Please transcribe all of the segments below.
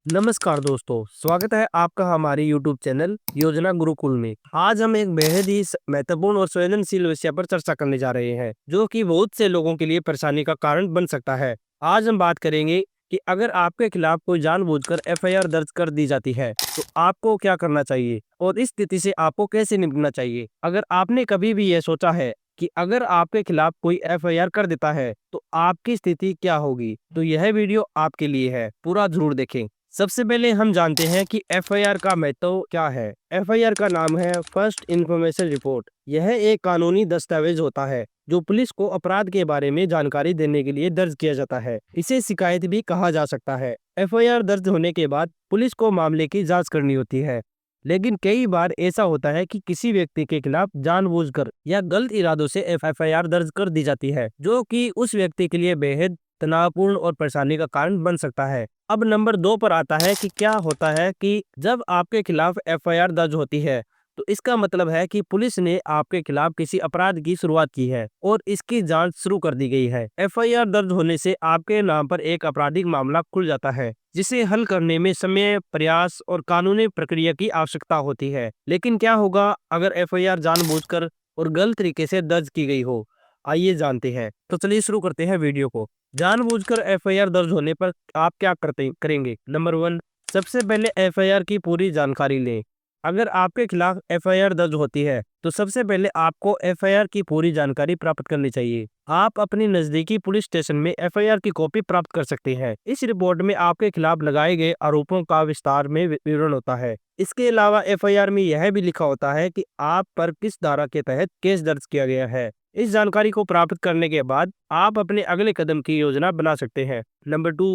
नमस्कार दोस्तों, स्वागत है आपका हमारे YouTube चैनल योजना गुरुकुल में। आज हम एक बेहद ही महत्वपूर्ण और संवेदनशील विषय पर चर्चा करने जा रहे हैं, जो कि बहुत से लोगों के लिए परेशानी का कारण बन सकता है। आज हम बात करेंगे कि अगर आपके खिलाफ कोई जानबूझकर एफआईआर दर्ज कर दी जाती है, तो आपको क्या करना चाहिए और इस स्थिति से आपको कैसे निपटना चाहिए। अगर आपने कभी भी यह सोचा है कि अगर आपके खिलाफ कोई एफआईआर कर देता है, तो आपकी स्थिति क्या होगी, तो यह वीडियो आपके लिए है, पूरा जरूर देखें। सबसे पहले हम जानते हैं कि एफआईआर का महत्व क्या है। एफआईआर का नाम है फर्स्ट इन्फॉर्मेशन रिपोर्ट। यह एक कानूनी दस्तावेज होता है जो पुलिस को अपराध के बारे में जानकारी देने के लिए दर्ज किया जाता है। इसे शिकायत भी कहा जा सकता है। एफआईआर दर्ज होने के बाद पुलिस को मामले की जांच करनी होती है, लेकिन कई बार ऐसा होता है कि किसी व्यक्ति के खिलाफ जानबूझकर या गलत इरादों से एफआईआर दर्ज कर दी जाती है, जो कि उस व्यक्ति के लिए बेहद तनावपूर्ण और परेशानी का कारण बन सकता है। अब नंबर 2 पर आता है कि क्या होता है कि जब आपके खिलाफ एफआईआर दर्ज होती है, तो इसका मतलब है कि पुलिस ने आपके खिलाफ किसी अपराध की शुरुआत की है और इसकी जांच शुरू कर दी गई है। एफआईआर दर्ज होने से आपके नाम पर एक आपराधिक मामला खुल जाता है, जिसे हल करने में समय, प्रयास और कानूनी प्रक्रिया की आवश्यकता होती है। लेकिन क्या होगा अगर एफआईआर जानबूझकर और गलत तरीके से दर्ज की गई हो? आइए जानते हैं। तो चलिए शुरू करते हैं वीडियो को। जानबूझकर एफआईआर दर्ज होने पर आप क्या करेंगे? नंबर 1, सबसे पहले एफआईआर की पूरी जानकारी लें। अगर आपके खिलाफ एफआईआर दर्ज होती है, तो सबसे पहले आपको एफआईआर की पूरी जानकारी प्राप्त करनी चाहिए। आप अपनी नजदीकी पुलिस स्टेशन में एफआईआर की कॉपी प्राप्त कर सकते हैं। इस रिपोर्ट में आपके खिलाफ लगाए गए आरोपों का विस्तार में विवरण होता है। इसके अलावा एफआईआर में यह भी लिखा होता है कि आप पर किस धारा के तहत केस दर्ज किया गया है। इस जानकारी को प्राप्त करने के बाद आप अपने अगले कदम की योजना बना सकते हैं। नंबर 2,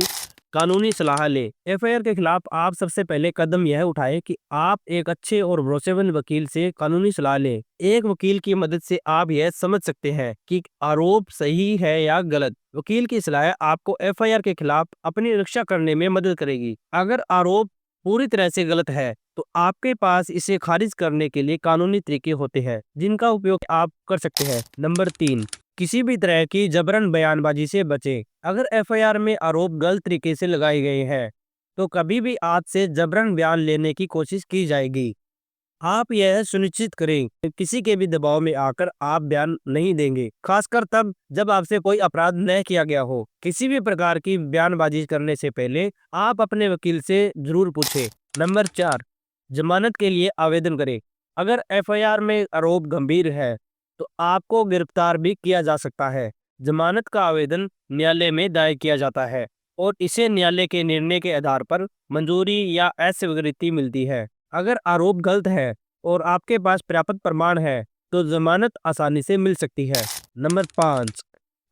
कानूनी सलाह लें। एफआईआर के खिलाफ आप सबसे पहले कदम यह उठाएं कि आप एक अच्छे और भरोसेमंद वकील से कानूनी सलाह लें। एक वकील की मदद से आप यह समझ सकते हैं कि आरोप सही है या गलत। वकील की सलाह आपको एफआईआर के खिलाफ अपनी रक्षा करने में मदद करेगी। अगर आरोप पूरी तरह से गलत है, तो आपके पास इसे खारिज करने के लिए कानूनी तरीके होते हैं, जिनका उपयोग आप कर सकते हैं। नंबर 3, किसी भी तरह की जबरन बयानबाजी से बचें। अगर एफआईआर में आरोप गलत तरीके से लगाए गए हैं, तो कभी भी आपसे जबरन बयान लेने की कोशिश की जाएगी। आप यह सुनिश्चित करें कि किसी के भी दबाव में आकर आप बयान नहीं देंगे, खासकर तब जब आपसे कोई अपराध न किया गया हो। किसी भी प्रकार की बयानबाजी करने से पहले आप अपने वकील से जरूर पूछें। नंबर 4, जमानत के लिए आवेदन करें। अगर एफआईआर में आरोप गंभीर है, तो आपको गिरफ्तार भी किया जा सकता है। जमानत का आवेदन न्यायालय में दायर किया जाता है और इसे न्यायालय के निर्णय के आधार पर मंजूरी या अस्वीकृति मिलती है। अगर आरोप गलत है और आपके पास पर्याप्त प्रमाण है, तो जमानत आसानी से मिल सकती है। नंबर 5,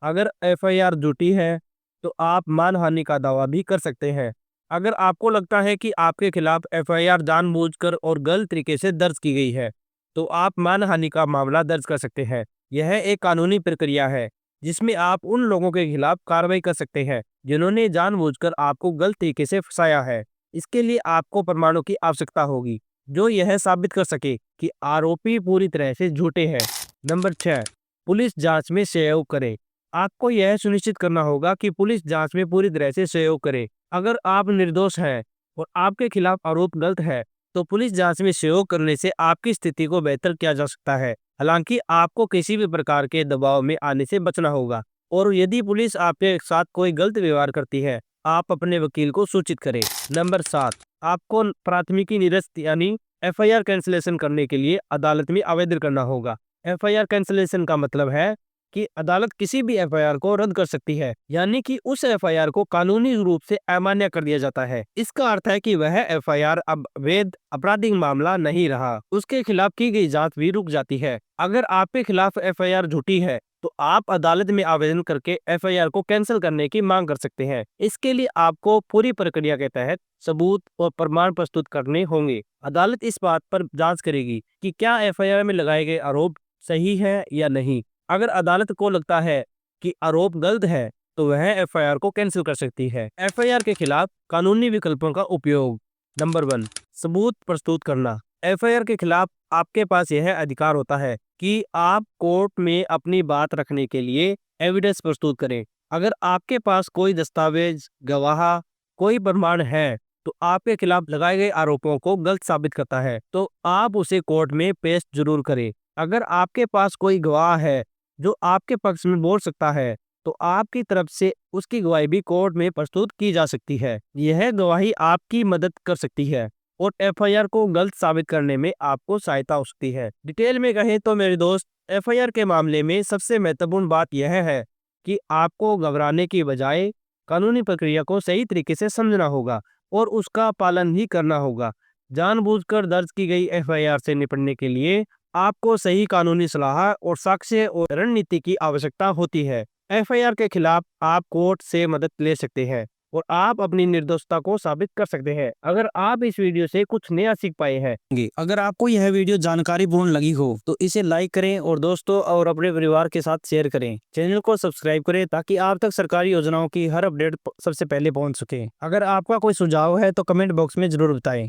अगर एफआईआर झूठी है, तो आप मानहानि का दावा भी कर सकते हैं। अगर आपको लगता है कि आपके खिलाफ एफआईआर जानबूझकर और गलत तरीके से दर्ज की गई है, तो आप मानहानि का मामला दर्ज कर सकते हैं। यह एक कानूनी प्रक्रिया है, जिसमें आप उन लोगों के खिलाफ कार्रवाई कर सकते हैं जिन्होंने जानबूझकर आपको गलत तरीके से फंसाया है। इसके लिए आपको प्रमाणों की आवश्यकता होगी जो यह साबित कर सके कि आरोपी पूरी तरह से झूठे हैं। नंबर 6, पुलिस जांच में सहयोग करें। आपको यह सुनिश्चित करना होगा कि पुलिस जांच में पूरी तरह से सहयोग करे। अगर आप निर्दोष हैं और आपके खिलाफ आरोप गलत है, तो पुलिस जांच में सहयोग करने से आपकी स्थिति को बेहतर किया जा सकता है। हालांकि आपको किसी भी प्रकार के दबाव में आने से बचना होगा, और यदि पुलिस आपके साथ कोई गलत व्यवहार करती है, आप अपने वकील को सूचित करें। नंबर 7, आपको प्राथमिकी निरस्त यानी एफआईआर कैंसिलेशन करने के लिए अदालत में आवेदन करना होगा। एफआईआर कैंसिलेशन का मतलब है कि अदालत किसी भी एफआईआर को रद्द कर सकती है, यानी कि उस एफआईआर को कानूनी रूप से अमान्य कर दिया जाता है। इसका अर्थ है कि वह एफआईआर अब वैध आपराधिक मामला नहीं रहा, उसके खिलाफ की गई जांच भी रुक जाती है। अगर आपके खिलाफ एफआईआर झूठी है, तो आप अदालत में आवेदन करके एफआईआर को कैंसिल करने की मांग कर सकते हैं। इसके लिए आपको पूरी प्रक्रिया के तहत सबूत और प्रमाण प्रस्तुत करने होंगे। अदालत इस बात पर जांच करेगी कि क्या एफआईआर में लगाए गए आरोप सही है या नहीं। अगर अदालत को लगता है कि आरोप गलत है, तो वह एफआईआर को कैंसिल कर सकती है। एफआईआर के खिलाफ कानूनी विकल्पों का उपयोग। नंबर 1, सबूत प्रस्तुत करना। एफआईआर के खिलाफ आपके पास यह अधिकार होता है कि आप कोर्ट में अपनी बात रखने के लिए एविडेंस प्रस्तुत करें। अगर आपके पास कोई दस्तावेज, गवाह, कोई प्रमाण है, तो आपके खिलाफ लगाए गए आरोपों को गलत साबित करता है, तो आप उसे कोर्ट में पेश जरूर करें। अगर आपके पास कोई गवाह है जो आपके पक्ष में बोल सकता है, तो आपकी तरफ से उसकी गवाही भी कोर्ट में प्रस्तुत की जा सकती है। यह गवाही आपकी मदद कर सकती है और एफआईआर को गलत साबित करने में आपको सहायता हो सकती है। डिटेल में कहें तो मेरे दोस्त, एफआईआर के मामले में सबसे महत्वपूर्ण बात यह है कि आपको घबराने की बजाय कानूनी प्रक्रिया को सही तरीके से समझना होगा और उसका पालन ही करना होगा। जानबूझकर दर्ज की गई एफआईआर से निपटने के लिए आपको सही कानूनी सलाह और साक्ष्य और रणनीति की आवश्यकता होती है। एफआईआर के खिलाफ आप कोर्ट से मदद ले सकते हैं और आप अपनी निर्दोषता को साबित कर सकते हैं। अगर आप इस वीडियो से कुछ नया सीख पाए हैं, अगर आपको यह वीडियो जानकारीपूर्ण लगी हो तो इसे लाइक करें और दोस्तों और अपने परिवार के साथ शेयर करें। चैनल को सब्सक्राइब करें ताकि आप तक सरकारी योजनाओं की हर अपडेट सबसे पहले पहुंच सके। अगर आपका कोई सुझाव है तो कमेंट बॉक्स में जरूर बताएं।